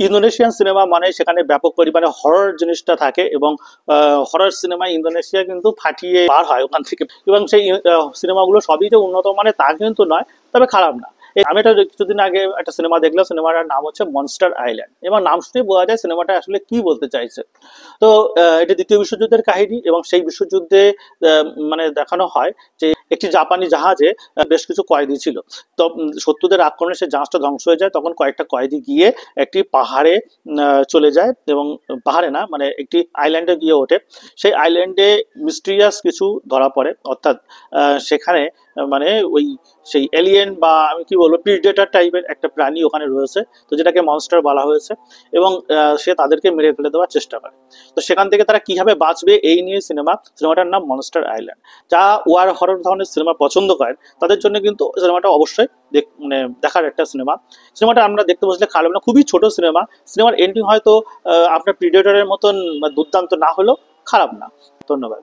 Indonesian cinema মানে সেখানে ব্যাপক পরিমাণে হরর জিনিসটা থাকে এবং হরর সিনেমা ইন্দোনেশিয়া কিন্তু ফাটিয়ে বার হয় ওখান থেকে, এবং সেই সিনেমাগুলো সবই যে উন্নত মানে তা কিন্তু নয়, তবে খারাপ না। আমি একটা কিছুদিন আগে একটা সিনেমা দেখলাম, সিনেমাটার নাম হচ্ছে মনস্টার আইল্যান্ড, এবং নাম শুনে বোঝা যায় সিনেমাটা আসলে কি বলতে চাইছে। তো এটা দ্বিতীয় বিশ্বযুদ্ধের কাহিনী, এবং সেই বিশ্বযুদ্ধে মানে দেখানো হয় যে একটি জাপানি জাহাজে বেশ কিছু কয়েদি ছিল। তো শত্রুদের আক্রমণে সেই জাহাজটা ধ্বংস হয়ে যায়, তখন কয়েকটা কয়েদি গিয়ে একটি পাহাড়ে চলে যায়, এবং পাহাড়ে না মানে একটি আইল্যান্ডে গিয়ে ওঠে। সেই আইল্যান্ডে মিস্টিরিয়াস কিছু ধরা পড়ে, অর্থাৎ সেখানে মানে ওই সেই এলিয়েন বা আমি কি বলবো প্রিডেটর টাইপের একটা প্রাণী ওখানে রয়েছে, তো যেটাকে মনস্টার বলা হয়েছে, এবং সে তাদেরকে মেরে ফেলে দেওয়ার চেষ্টা করে। তো সেখান থেকে তারা কিভাবে বাঁচবে এই নিয়ে সিনেমাটার নাম মনস্টার আইল্যান্ড। যা ওয়ার হরর ধরনের সিনেমা পছন্দ করেন তাদের জন্য কিন্তু সিনেমাটা অবশ্যই মানে দেখার একটা সিনেমা। সিনেমাটা আমরা দেখতে বসলে খারাপ না, খুবই ছোট সিনেমা। সিনেমার এন্ডিং হয়তো আপনার প্রিডেটরের মতন দুর্দান্ত না হলেও খারাপ না। ধন্যবাদ।